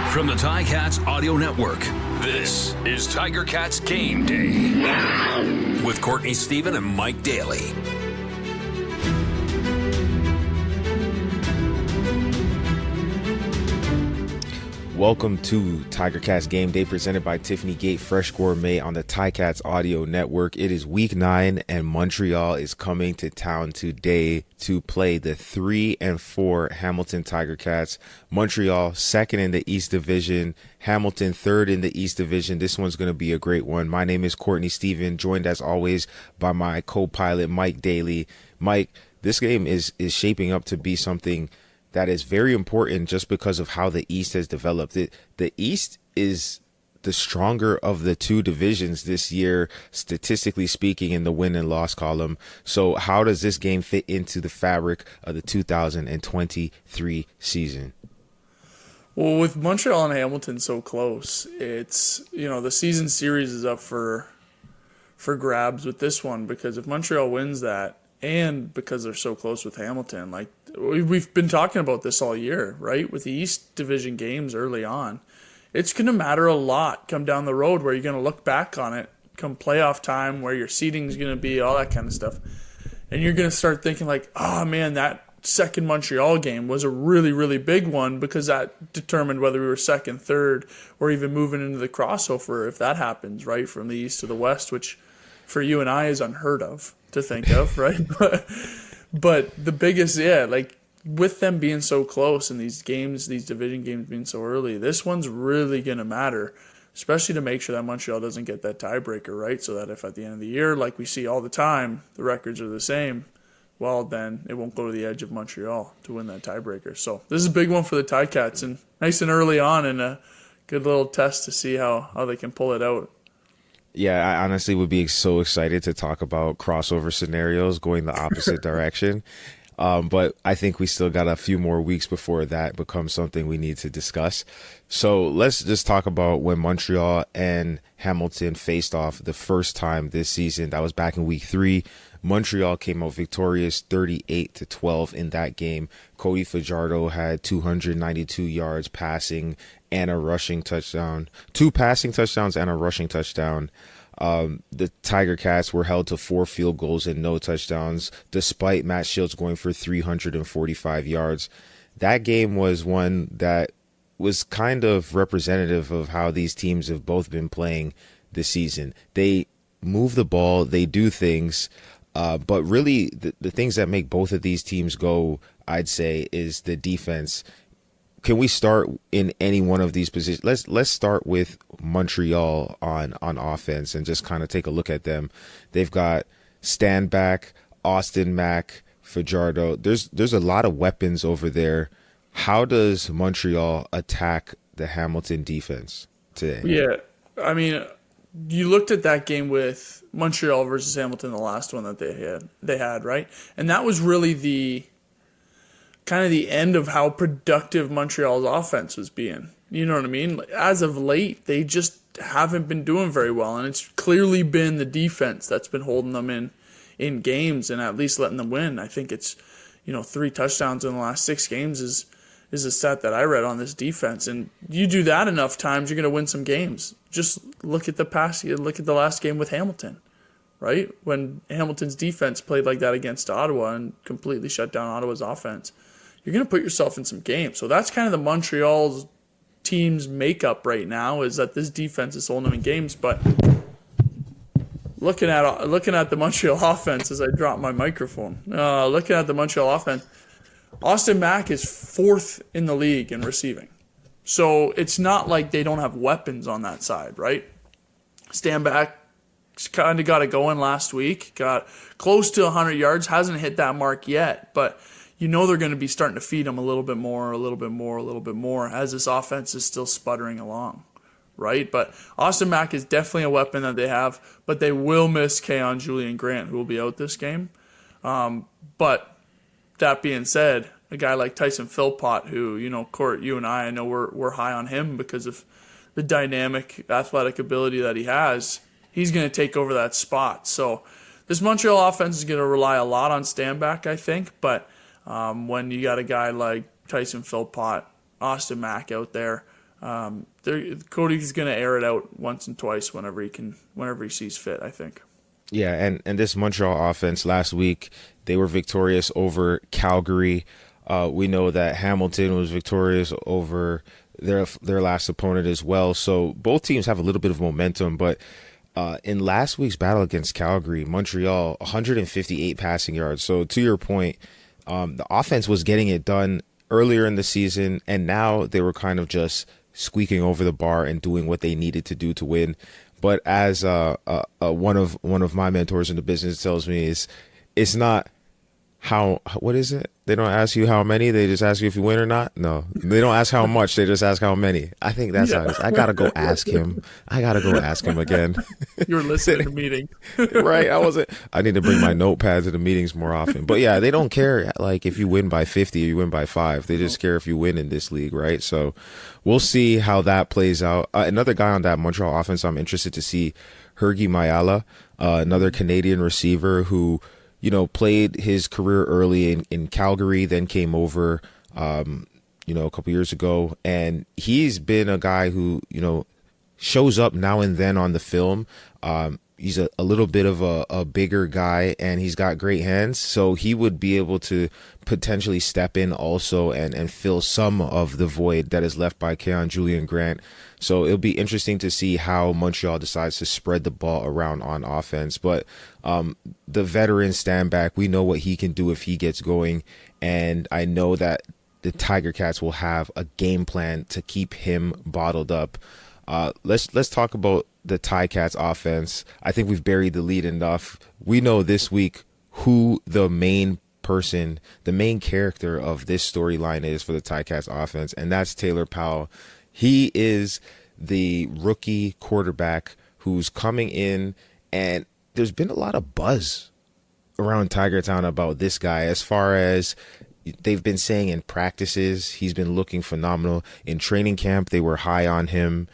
From the Ticats Audio Network, this is Tiger Cats Game Day with Courtney Stephen and Mike Daly. Welcome to Tiger Cats Game Day, presented by Tiffany Gate Fresh Gourmet on the Ticats Audio Network. It is week 9 and Montreal is coming to town today to play the 3 and 4 Hamilton Tiger Cats. Montreal second in the East Division, Hamilton third in the East Division. This one's going to be a great one. My name is Courtney Stephen, joined as always by my co-pilot Mike Daly. Mike, this game is shaping up to be something that is very important just because of how the East has developed. The East is the stronger of the two divisions this year, statistically speaking, in the win and loss column. So how does this game fit into the fabric of the 2023 season? Well, with Montreal and Hamilton so close, it's, the season series is up for grabs with this one, because if Montreal wins that, and because they're so close with Hamilton, like we've been talking about this all year, right? With the East Division games early on, it's going to matter a lot come down the road, where you're going to look back on it come playoff time, where your seating is going to be, all that kind of stuff. And you're going to start thinking like, oh man, that second Montreal game was a really, really big one, because that determined whether we were second, third, or even moving into the crossover if that happens, right? From the East to the West, which for you and I is unheard of to think of, right? But the biggest, like with them being so close and these games, these division games being so early, this one's really going to matter, especially to make sure that Montreal doesn't get that tiebreaker, right? So that if at the end of the year, like we see all the time, the records are the same, well, then it won't go to the edge of Montreal to win that tiebreaker. So this is a big one for the Ticats, and nice and early on, and a good little test to see how they can pull it out. Yeah, I honestly would be so excited to talk about crossover scenarios going the opposite direction. But I think we still got a few more weeks before that becomes something we need to discuss. So let's just talk about when Montreal and Hamilton faced off the first time this season. That was back in week 3. Montreal came out victorious 38-12 in that game. Cody Fajardo had 292 yards passing and a rushing touchdown, 2 passing touchdowns and a rushing touchdown. The Tiger Cats were held to 4 field goals and no touchdowns, despite Matt Shields going for 345 yards. That game was one that was kind of representative of how these teams have both been playing this season. They move the ball, they do things, but really the things that make both of these teams go, I'd say, is the defense. Can we start in any one of these positions? Let's start with Montreal on offense and just kind of take a look at them. They've got Stanback, Austin Mack, Fajardo. There's a lot of weapons over there. How does Montreal attack the Hamilton defense today? Yeah, I mean, you looked at that game with Montreal versus Hamilton, the last one that they had, right? And that was really the kind of the end of how productive Montreal's offense was being. You know what I mean? As of late, they just haven't been doing very well, and it's clearly been the defense that's been holding them in games and at least letting them win. I think it's 3 touchdowns in the last 6 games is a stat that I read on this defense, and you do that enough times, you're going to win some games. Just look at the last game with Hamilton, right? When Hamilton's defense played like that against Ottawa and completely shut down Ottawa's offense, you're going to put yourself in some games. So that's kind of the Montreal's team's makeup right now, is that this defense is holding them in games. But looking at the Montreal offense, as I drop my microphone, looking at the Montreal offense, Austin Mack is 4th in the league in receiving. So it's not like they don't have weapons on that side, right? Stanback kind of got it going last week, got close to 100 yards, hasn't hit that mark yet, but they're going to be starting to feed him a little bit more as this offense is still sputtering along, right? But Austin Mack is definitely a weapon that they have, but they will miss Keon Julian Grant, who will be out this game. But that being said, a guy like Tyson Philpott, who, Court, you and I know we're high on him because of the dynamic athletic ability that he has. He's going to take over that spot. So this Montreal offense is going to rely a lot on Stanback, I think, but when you got a guy like Tyson Philpott, Austin Mack out there, Cody's going to air it out once and twice whenever he sees fit, I think. Yeah, and this Montreal offense last week, they were victorious over Calgary. We know that Hamilton was victorious over their last opponent as well. So both teams have a little bit of momentum, but in last week's battle against Calgary, Montreal, 158 passing yards. So to your point, the offense was getting it done earlier in the season, and now they were kind of just squeaking over the bar and doing what they needed to do to win. But as one of my mentors in the business tells me, it's not what is it? They don't ask you how many, they just ask you if you win or not. No, they don't ask how much, they just ask how many. I think that's how it is. I gotta go ask him again. You were listening to the meeting. Right. I need to bring my notepad to the meetings more often. But yeah, they don't care like if you win by 50 or you win by 5. They just care if you win in this league, right? So we'll see how that plays out. Another guy on that Montreal offense I'm interested to see, Hergy Mayala, another Canadian receiver who, played his career early in Calgary, then came over, a couple years ago. And he's been a guy who, shows up now and then on the film. He's a little bit of a bigger guy, and he's got great hands. So he would be able to potentially step in also and fill some of the void that is left by Keon Julian Grant. So it'll be interesting to see how Montreal decides to spread the ball around on offense. But the veteran stand back, we know what he can do if he gets going. And I know that the Tiger Cats will have a game plan to keep him bottled up. Let's talk about the Ticats offense. I think we've buried the lead enough. We know this week who the main character of this storyline is for the Ticats offense, and that's Taylor Powell. He is the rookie quarterback who's coming in, and there's been a lot of buzz around Tiger Town about this guy as far as they've been saying in practices. He's been looking phenomenal. In training camp, they were high on him.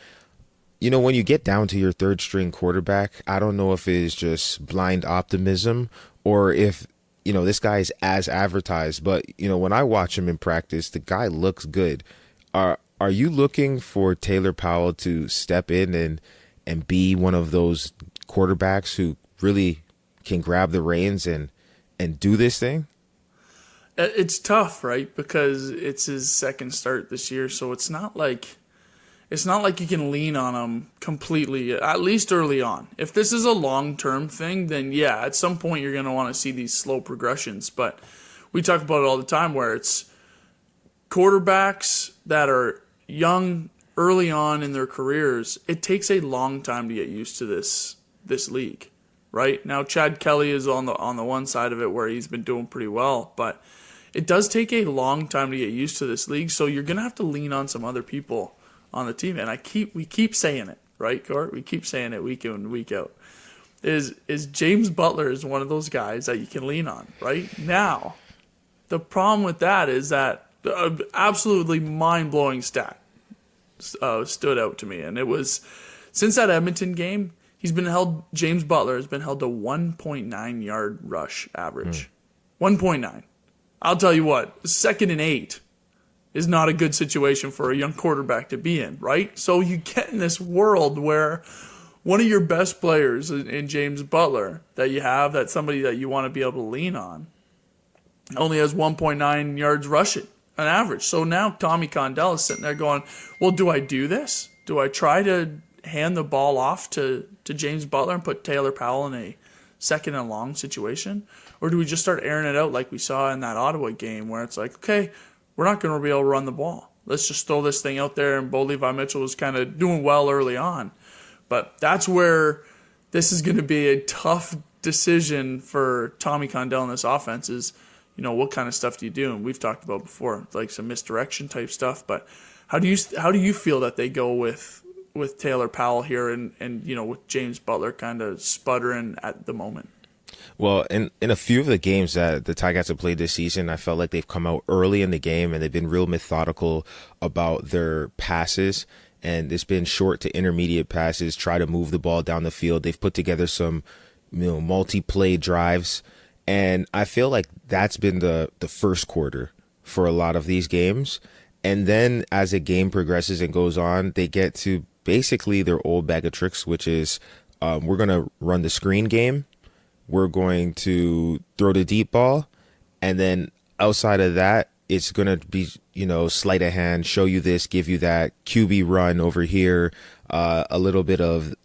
When you get down to your third string quarterback, I don't know if it is just blind optimism or if, this guy is as advertised. But, when I watch him in practice, the guy looks good. Are you looking for Taylor Powell to step in and be one of those quarterbacks who really can grab the reins and do this thing? It's tough, right? Because it's his second start this year, so it's not like you can lean on him completely, at least early on. If this is a long-term thing, then yeah, at some point you're going to want to see these slow progressions. But we talk about it all the time where it's quarterbacks that are young early on in their careers. It takes a long time to get used to this league, right? Now Chad Kelly is on the one side of it where he's been doing pretty well, but it does take a long time to get used to this league. So you're going to have to lean on some other people on the team, and we keep saying it, right, Court? We keep saying it week in and week out. Is James Butler is one of those guys that you can lean on, right? Now, the problem with that is that absolutely mind-blowing stat stood out to me, and it was since that Edmonton game, James Butler has been held to 1.9 yard rush average. 1.9. I'll tell you what, 2nd and 8 is not a good situation for a young quarterback to be in, right? So you get in this world where one of your best players in James Butler that you have, that's somebody that you want to be able to lean on, only has 1.9 yards rushing on average. So now Tommy Condell is sitting there going, well, do I do this? Do I try to hand the ball off to James Butler and put Taylor Powell in a 2nd and long situation? Or do we just start airing it out like we saw in that Ottawa game where it's like, okay, we're not going to be able to run the ball. Let's just throw this thing out there. And Bo Levi Mitchell was kind of doing well early on. But that's where this is going to be a tough decision for Tommy Condell in this offense is, what kind of stuff do you do? And we've talked about before, like some misdirection type stuff. But how do you feel that they go with Taylor Powell here and with James Butler kind of sputtering at the moment? Well, in a few of the games that the Ticats have played this season, I felt like they've come out early in the game and they've been real methodical about their passes. And it's been short to intermediate passes, try to move the ball down the field. They've put together some, multi-play drives. And I feel like that's been the first quarter for a lot of these games. And then as the game progresses and goes on, they get to basically their old bag of tricks, which is we're going to run the screen game. We're going to throw the deep ball. And then outside of that, it's going to be, sleight of hand, show you this, give you that, QB run over here, a little bit of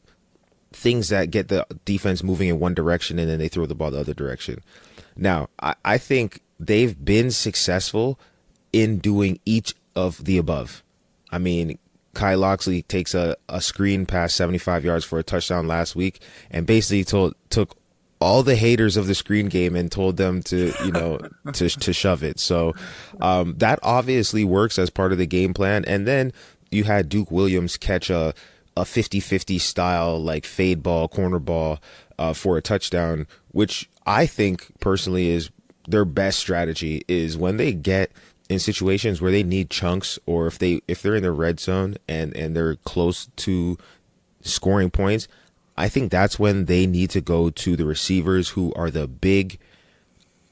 things that get the defense moving in one direction, and then they throw the ball the other direction. Now, I think they've been successful in doing each of the above. I mean, Kai Loxley takes a screen past 75 yards for a touchdown last week and basically took all the haters of the screen game and told them to, to shove it. So that obviously works as part of the game plan. And then you had Duke Williams catch a 50-50 style, like fade ball, corner ball for a touchdown, which I think personally is their best strategy, is when they get in situations where they need chunks, or if they're in the red zone and they're close to scoring points, I think that's when they need to go to the receivers who are the big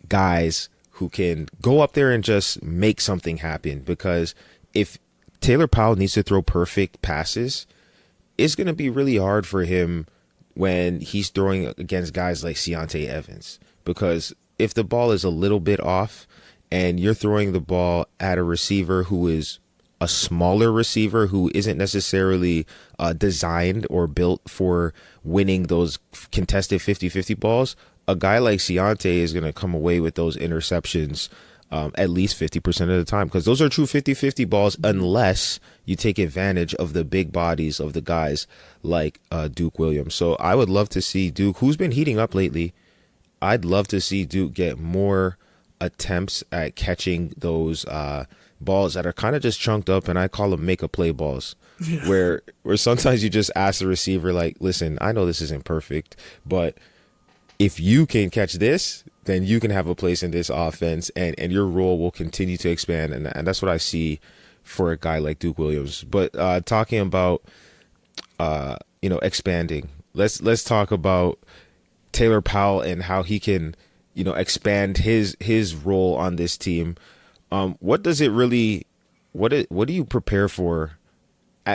guys who can go up there and just make something happen. Because if Taylor Powell needs to throw perfect passes, it's going to be really hard for him when he's throwing against guys like Keontae Evans. Because if the ball is a little bit off and you're throwing the ball at a receiver who is a smaller receiver who isn't necessarily designed or built for winning those contested 50-50 balls, a guy like Keontae is going to come away with those interceptions at least 50% of the time, because those are true 50-50 balls unless you take advantage of the big bodies of the guys like Duke Williams. So I would love to see Duke, who's been heating up lately, I'd love to see Duke get more attempts at catching those balls that are kind of just chunked up, and I call them make a play balls. Yeah. where sometimes you just ask the receiver, like, listen, I know this isn't perfect, but if you can catch this, then you can have a place in this offense, and your role will continue to expand. And that's what I see for a guy like Duke Williams. But talking about expanding, let's talk about Taylor Powell and how he can expand his role on this team. What does it really, what do you prepare for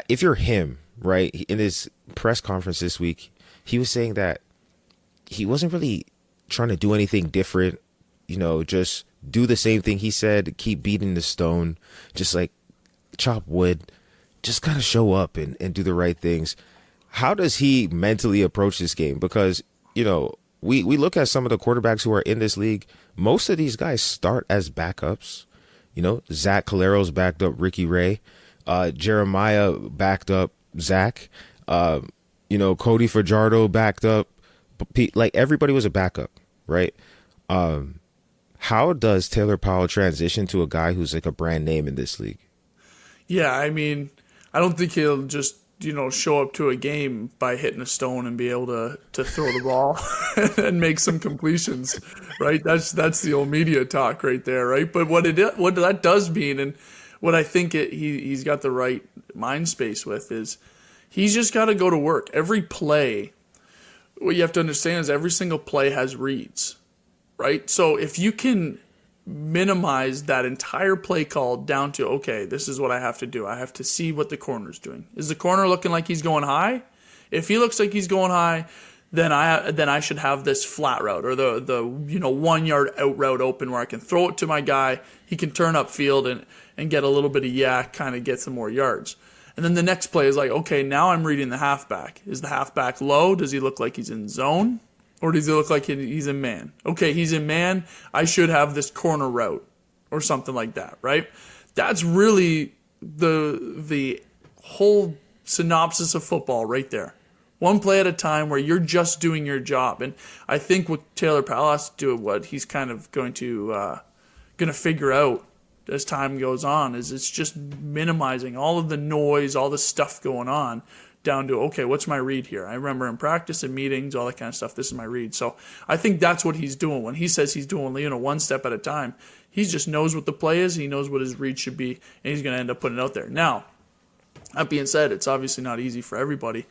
if you're him, right? In his press conference this week, he was saying that he wasn't really trying to do anything different, just do the same thing he said, keep beating the stone, just like chop wood, just kind of show up and do the right things. How does he mentally approach this game? Because, we look at some of the quarterbacks who are in this league. Most of these guys start as backups. Zach Calero's backed up Ricky Ray. Jeremiah backed up Zach. Cody Fajardo backed up Pete. Like, everybody was a backup, right? How does Taylor Powell transition to a guy who's like a brand name in this league? Yeah, I mean, I don't think he'll just show up to a game by hitting a stone and be able to throw the ball and make some completions, right? That's the old media talk right there, right? But what that does mean, and what I think he's got the right mind space with, is he's just got to go to work. Every play, what you have to understand is every single play has reads, right? So if you can minimize that entire play call down to, okay, this is what I have to do. I have to see what the corner's doing. Is the corner looking like he's going high? If he looks like he's going high, then I should have this flat route, or the 1 yard out route open where I can throw it to my guy. He can turn upfield and get a little bit of yak, kind of get some more yards. And then the next play is like, okay, now I'm reading the halfback. Is the halfback low? Does he look like he's in zone? Or does he look like he's in man? Okay, he's in man. I should have this corner route or something like that, right? That's really the whole synopsis of football right there. One play at a time where you're just doing your job. And I think what Taylor Powell has to do, what he's kind of going to figure out as time goes on, is it's just minimizing all of the noise, all the stuff going on, down to, okay, what's my read here? I remember in practice and meetings, all that kind of stuff, this is my read. So I think that's what he's doing. When he says he's doing, one step at a time, he just knows what the play is, he knows what his read should be, and he's going to end up putting it out there. Now, that being said, it's obviously not easy for everybody,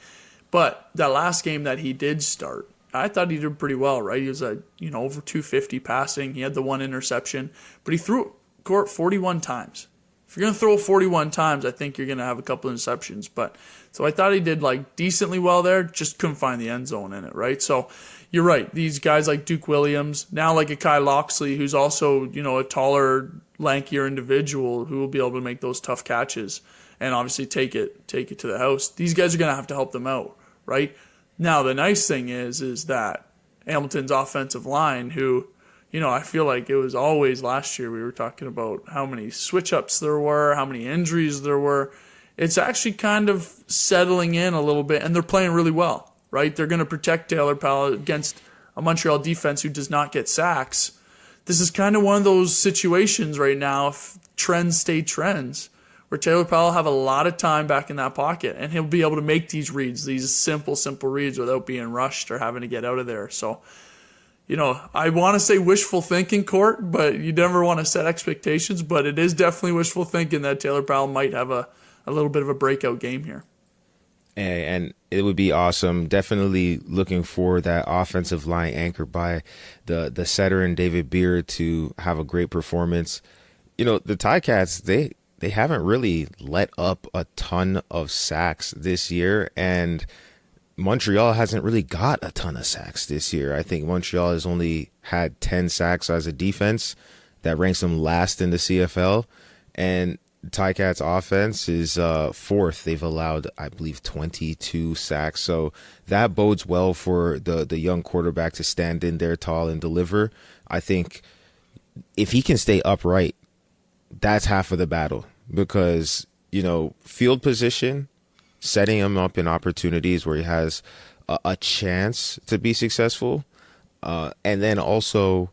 but that last game that he did start, I thought he did pretty well, right? He was over 250 passing. He had the one interception, but he threw Court 41 times. If you're going to throw 41 times, I think you're going to have a couple of interceptions. But so I thought he did like decently well there, just couldn't find the end zone in it, right? So you're right. These guys like Duke Williams, now like a Kai Loxley, who's also, a taller, lankier individual who will be able to make those tough catches and obviously take it to the house. These guys are going to help them out, right? Now the nice thing is that Hamilton's offensive line, who, I feel like it was always last year we were talking about how many switch-ups there were, how many injuries there were. It's actually kind of settling in a little bit, and they're playing really well, right? They're going to protect Taylor Powell against a Montreal defense who does not get sacks. This is kind of one of those situations right now, if trends stay trends, where Taylor Powell will have a lot of time back in that pocket, and he'll be able to make these reads, these simple reads without being rushed or having to get out of there. So, I want to say wishful thinking, Court, but you never want to set expectations, but it is definitely wishful thinking that Taylor Powell might have a little bit of a breakout game here. And it would be awesome. Definitely looking for that offensive line anchored by the setter and David Beard to have a great performance. The Ticats, they haven't really let up a ton of sacks this year, and Montreal hasn't really got a ton of sacks this year. I think Montreal has only had 10 sacks as a defense. That ranks them last in the CFL. And Ticats offense is fourth. They've allowed, I believe, 22 sacks. So that bodes well for the young quarterback to stand in there tall and deliver. I think if he can stay upright, that's half of the battle. Because, field position, setting him up in opportunities where he has a chance to be successful, and then also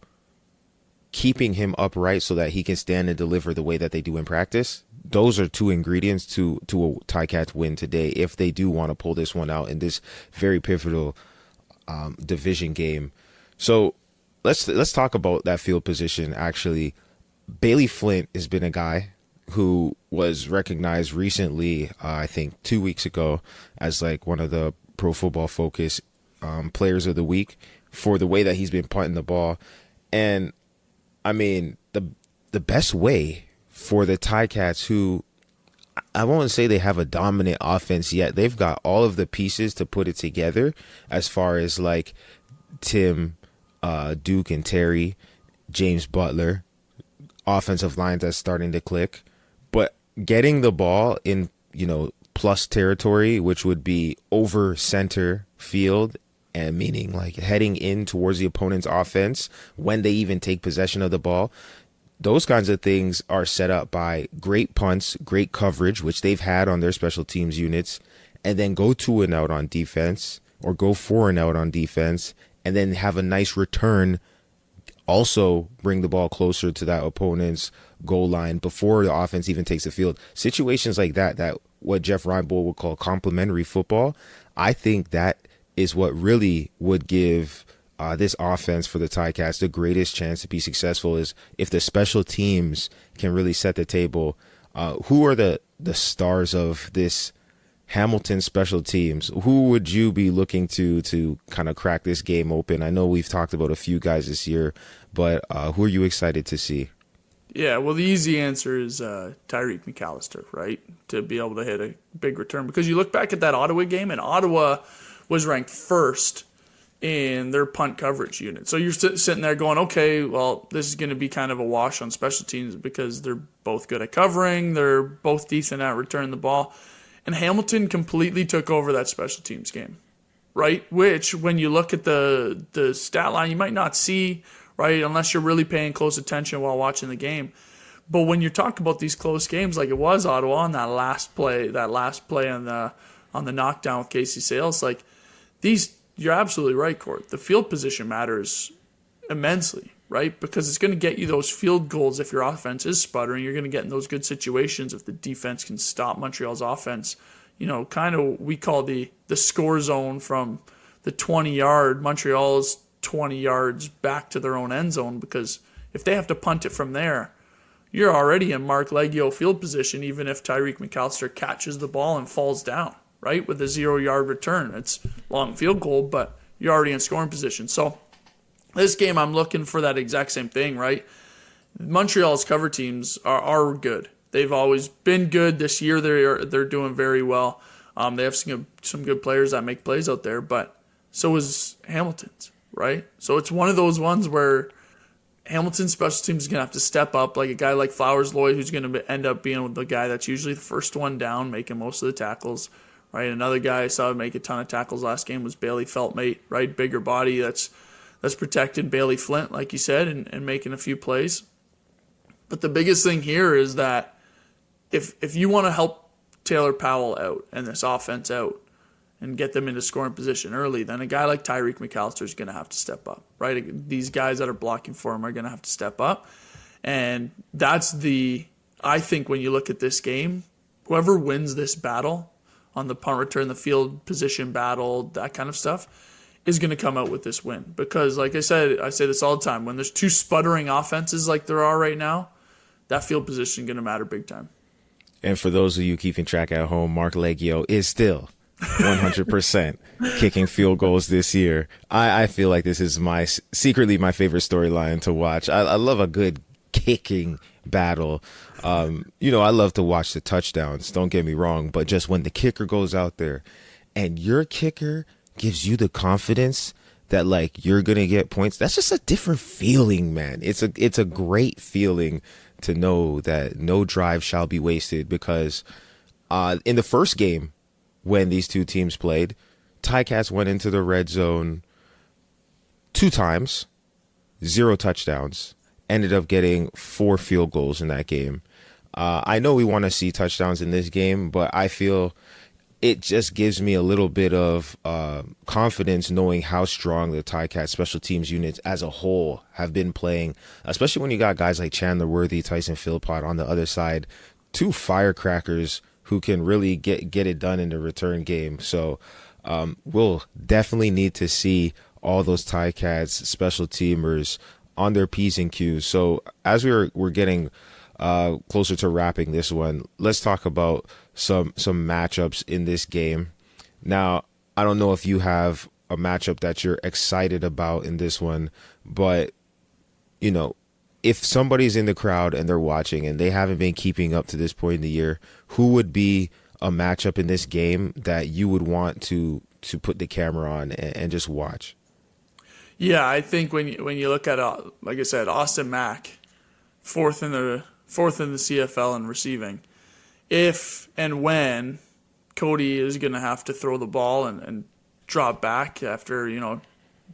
keeping him upright so that he can stand and deliver the way that they do in practice. Those are two ingredients to a Ticats win today if they do want to pull this one out in this very pivotal division game. So let's talk about that field position. Actually, Bailey Flint has been a guy who was recognized recently, I think 2 weeks ago, as like one of the Pro Football Focus players of the week for the way that he's been punting the ball. And I mean, the best way for the Ticats, who I won't say they have a dominant offense yet, they've got all of the pieces to put it together as far as like Tim, Duke and Terry, James Butler, offensive line that's starting to click. But getting the ball in, plus territory, which would be over center field, and meaning like heading in towards the opponent's offense when they even take possession of the ball, those kinds of things are set up by great punts, great coverage, which they've had on their special teams units, and then go 2 and out on defense or go 4 and out on defense, and then have a nice return. Also bring the ball closer to that opponent's goal line before the offense even takes the field. Situations like that what Jeff Reinbold would call complementary football, I think that is what really would give this offense for the Ticats the greatest chance to be successful, is if the special teams can really set the table. Who are the stars of this Hamilton special teams? Who would you be looking to kind of crack this game open? I know we've talked about a few guys this year, but who are you excited to see? Yeah, well, the easy answer is Tyreek McAllister, right? To be able to hit a big return. Because you look back at that Ottawa game, and Ottawa was ranked first in their punt coverage unit. So you're sitting there going, okay, well, this is going to be kind of a wash on special teams because they're both good at covering. They're both decent at returning the ball. And Hamilton completely took over that special teams game, right? Which, when you look at the stat line, you might not see, right, unless you're really paying close attention while watching the game. But when you're talking about these close games, like it was Ottawa on that last play on the knockdown with Casey Sales, like these, you're absolutely right, Court. The field position matters immensely, right? Because it's going to get you those field goals if your offense is sputtering. You're going to get in those good situations if the defense can stop Montreal's offense. Kind of we call the score zone from the 20-yard, Montreal's 20 yards back to their own end zone, because if they have to punt it from there, you're already in Mark Leggio field position, even if Tyreek McAllister catches the ball and falls down, right, with a 0-yard return. It's long field goal, but you're already in scoring position. So this game, I'm looking for that exact same thing, right? Montreal's cover teams are good. They've always been good. This year they're doing very well. They have some good players that make plays out there, but so is Hamilton's, right? So it's one of those ones where Hamilton's special teams is going to have to step up, like a guy like Flowers Lloyd, who's going to end up being the guy that's usually the first one down, making most of the tackles, right? Another guy I saw make a ton of tackles last game was Bailey Feltmate, right? Bigger body that's protecting Bailey Flint, like you said, and making a few plays. But the biggest thing here is that if you want to help Taylor Powell out and this offense out and get them into scoring position early, then a guy like Tyreek McAllister is going to have to step up, right? These guys that are blocking for him are going to have to step up. And that's I think when you look at this game, whoever wins this battle on the punt return, the field position battle, that kind of stuff, is going to come out with this win. Because like I said, I say this all the time, when there's two sputtering offenses like there are right now, that field position is going to matter big time. And for those of you keeping track at home, Mark Leggio is still 100% kicking field goals this year. I feel like this is secretly my favorite storyline to watch. I love a good kicking battle. I love to watch the touchdowns, don't get me wrong, but just when the kicker goes out there and your kicker gives you the confidence that like you're going to get points, that's just a different feeling, man. It's a great feeling to know that no drive shall be wasted, because in the first game, when these two teams played, Ticats went into the red zone 2 times, 0 touchdowns, ended up getting 4 field goals in that game. I know we want to see touchdowns in this game, but I feel it just gives me a little bit of confidence knowing how strong the Ticats special teams units as a whole have been playing, especially when you got guys like Chandler Worthy, Tyson Philpott on the other side, 2 firecrackers who can really get it done in the return game. So we'll definitely need to see all those Ticats special teamers on their P's and Q's. So as we're getting closer to wrapping this one, let's talk about some matchups in this game. Now, I don't know if you have a matchup that you're excited about in this one, but if somebody's in the crowd and they're watching and they haven't been keeping up to this point in the year, who would be a matchup in this game that you would want to put the camera on and just watch? Yeah, I think when you look at like I said, Austin Mack, fourth in the CFL in receiving. If and when Cody is going to have to throw the ball and drop back after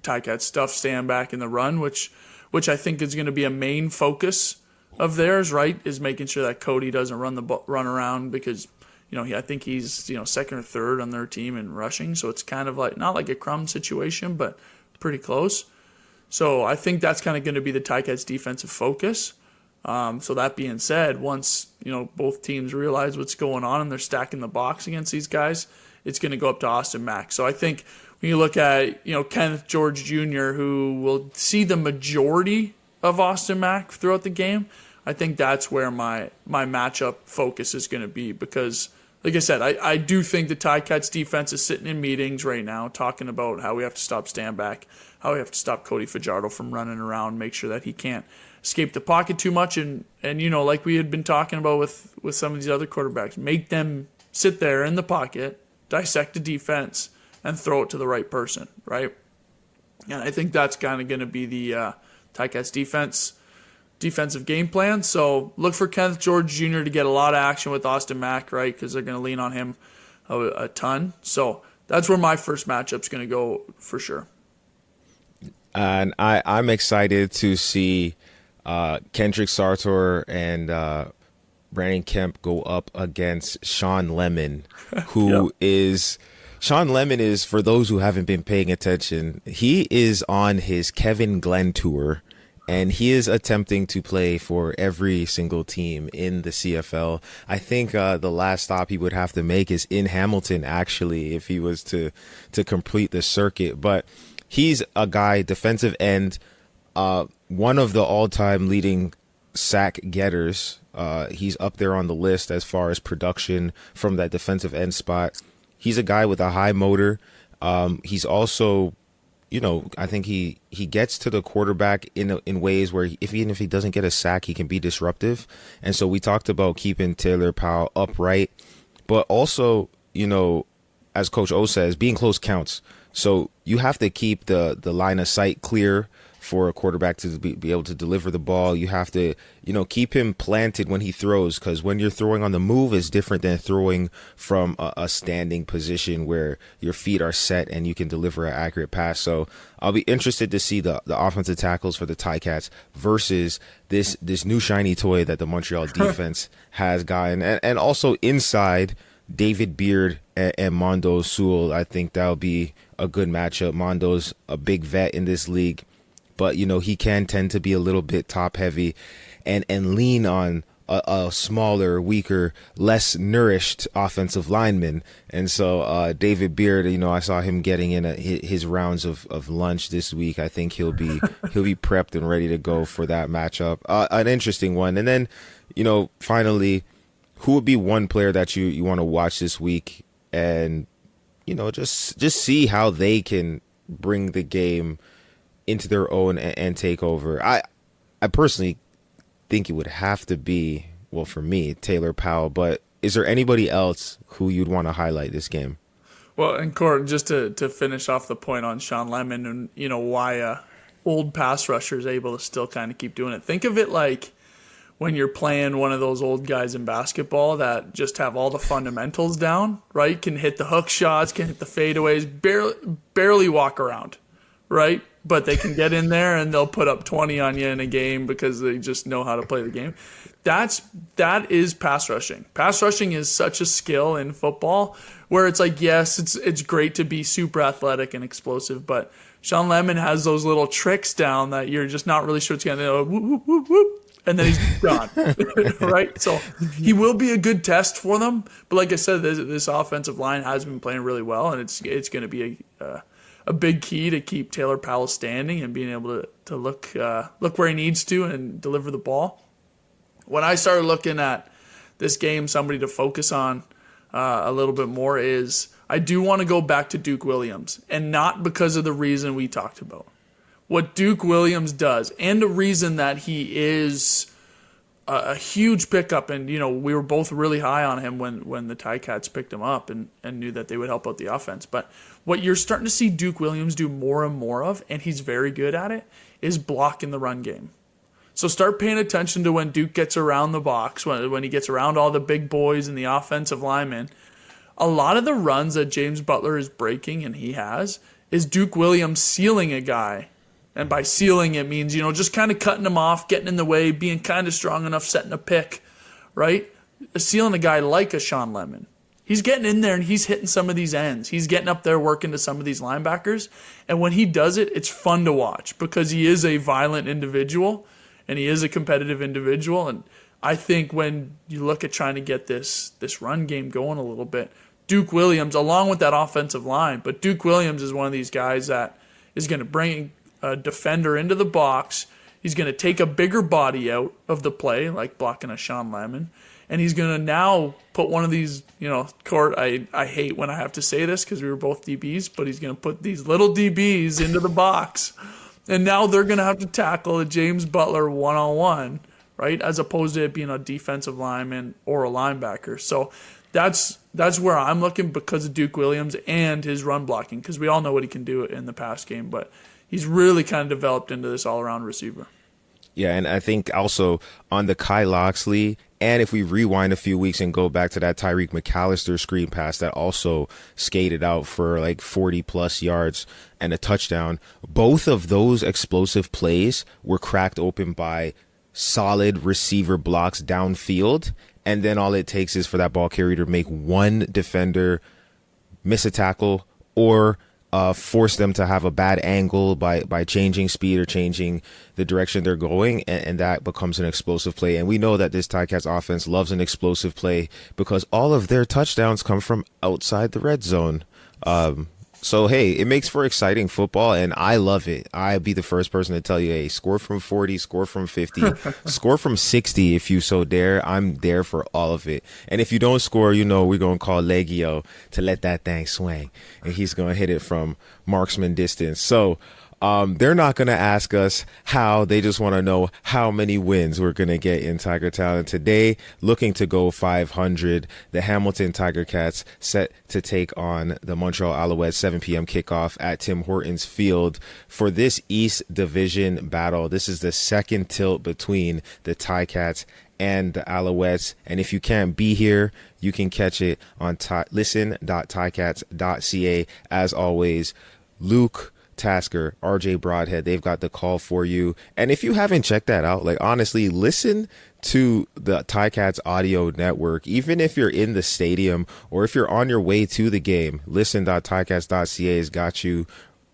Ticats stuff, stand back in the run, which I think is going to be a main focus of theirs, right, is making sure that Cody doesn't run around, because I think he's second or third on their team in rushing, so it's kind of like not like a crumb situation, but pretty close. So I think that's kind of going to be the Ticats defensive focus. So that being said, once both teams realize what's going on and they're stacking the box against these guys, it's going to go up to Austin Mack. So I think when you look at Kenneth George Jr., who will see the majority of Austin Mack throughout the game, I think that's where my matchup focus is going to be, because like I said, I do think the Ticats defense is sitting in meetings right now talking about how we have to stop Standback, how we have to stop Cody Fajardo from running around, make sure that he can't escape the pocket too much, and like we had been talking about with some of these other quarterbacks, make them sit there in the pocket, dissect the defense, and throw it to the right person, right? And I think that's kind of going to be the Ticats defensive game plan. So look for Kenneth George Jr. to get a lot of action with Austin Mack, right? Because they're going to lean on him a ton. So that's where my first matchup's going to go for sure. And I'm excited to see Kendrick Sartor and Brandon Kemp go up against Sean Lemon, who is... Sean Lemon is, for those who haven't been paying attention, he is on his Kevin Glenn tour, and he is attempting to play for every single team in the CFL. I think the last stop he would have to make is in Hamilton, actually, if he was to complete the circuit. But he's a guy, defensive end, one of the all-time leading sack getters. He's up there on the list as far as production from that defensive end spot. He's a guy with a high motor. He's also I think he gets to the quarterback in ways where even if he doesn't get a sack, he can be disruptive. And so we talked about keeping Taylor Powell upright, but also, as Coach O says, being close counts. So you have to keep the line of sight clear for a quarterback to be able to deliver the ball. You have to, keep him planted when he throws, because when you're throwing on the move is different than throwing from a standing position where your feet are set and you can deliver an accurate pass. So I'll be interested to see the offensive tackles for the Ticats versus this new shiny toy that the Montreal defense has gotten. And also inside, David Beard and Mondo Sewell. I think that'll be a good matchup. Mondo's a big vet in this league, but he can tend to be a little bit top heavy and lean on a smaller, weaker, less nourished offensive lineman. And so David Beard, I saw him getting in his rounds of lunch this week. I think he'll be prepped and ready to go for that matchup. An interesting one. And then, finally, who would be one player that you want to watch this week and, just see how they can bring the game into their own and take over? I personally think it would have to be, well, for me, Taylor Powell, but is there anybody else who you'd want to highlight this game? Well, and Court, just to finish off the point on Sean Lemon and, why old pass rusher is able to still kind of keep doing it. Think of it like when you're playing one of those old guys in basketball that just have all the fundamentals down, right? Can hit the hook shots, can hit the fadeaways, barely walk around, right? But they can get in there and they'll put up 20 on you in a game because they just know how to play the game. That is pass rushing. Pass rushing is such a skill in football where it's like, yes, it's great to be super athletic and explosive, but Sean Lemon has those little tricks down that you're just not really sure it's going to go whoop, whoop, whoop, whoop, and then he's gone, right? So he will be a good test for them. But like I said, this offensive line has been playing really well, and it's going to be a big key to keep Taylor Powell standing and being able to look where he needs to and deliver the ball. When I started looking at this game, somebody to focus on a little bit more is I do want to go back to Duke Williams, and not because of the reason we talked about. What Duke Williams does, and the reason that he is a huge pickup, and we were both really high on him when the Ticats picked him up and knew that they would help out the offense. But what you're starting to see Duke Williams do more and more of, and he's very good at it, is blocking the run game. So start paying attention to when Duke gets around the box, when he gets around all the big boys and the offensive linemen. A lot of the runs that James Butler is breaking, and he has, is Duke Williams sealing a guy. And by sealing, it means, just kind of cutting him off, getting in the way, being kind of strong enough, setting a pick, right? Sealing a guy like a Sean Lemon. He's getting in there and he's hitting some of these ends. He's getting up there working to some of these linebackers. And when he does it, it's fun to watch because he is a violent individual and he is a competitive individual. And I think when you look at trying to get this run game going a little bit, Duke Williams, along with that offensive line, but Duke Williams is one of these guys that is going to bring a defender into the box. He's going to take a bigger body out of the play, like blocking a Sean Lemon, and he's going to now put one of these, Court, I hate when I have to say this because we were both DBs, but he's going to put these little DBs into the box, and now they're going to have to tackle a James Butler one-on-one, right, as opposed to it being a defensive lineman or a linebacker. So that's where I'm looking because of Duke Williams and his run blocking, because we all know what he can do in the pass game, but he's really kind of developed into this all-around receiver. Yeah, and I think also on the Kai Loxley, and if we rewind a few weeks and go back to that Tyreek McAllister screen pass that also skated out for like 40-plus yards and a touchdown, both of those explosive plays were cracked open by solid receiver blocks downfield, and then all it takes is for that ball carrier to make one defender miss a tackle or force them to have a bad angle by changing speed or changing the direction they're going, and that becomes an explosive play. And we know that this Ticats offense loves an explosive play because all of their touchdowns come from outside the red zone. So, hey, it makes for exciting football, and I love it. I'll be the first person to tell you, hey, score from 40, score from 50, score from 60 if you so dare. I'm there for all of it. And if you don't score, we're going to call Legio to let that thing swing, and he's going to hit it from marksman distance. So, they're not going to ask us how. They just want to know how many wins we're going to get in Tiger Town. And today, looking to go 500, the Hamilton Tiger Cats set to take on the Montreal Alouettes, 7 p.m. kickoff at Tim Hortons Field for this East Division battle. This is the second tilt between the Ticats and the Alouettes. And if you can't be here, you can catch it on listen.ticats.ca. As always, Luke Tasker, RJ Broadhead, they've got the call for you. And if you haven't checked that out, honestly, listen to the Ticats audio network. Even if you're in the stadium or if you're on your way to the game, listen.ticats.ca has got you,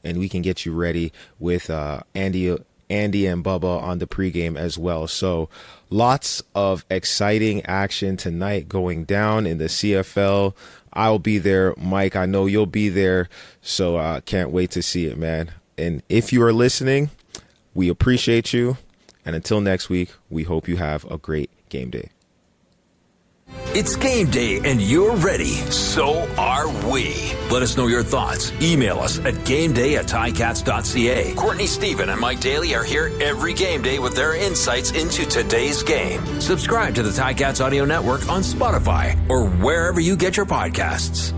and we can get you ready with Andy and Bubba on the pregame as well. So lots of exciting action tonight going down in the CFL. I'll be there. Mike, I know you'll be there. So I can't wait to see it, man. And if you are listening, we appreciate you. And until next week, we hope you have a great game day. It's game day and you're ready. So are we. Let us know your thoughts. Email us at gameday@ticats.ca. Courtney Stephen and Mike Daly are here every game day with their insights into today's game. Subscribe to the Ticats Audio Network on Spotify or wherever you get your podcasts.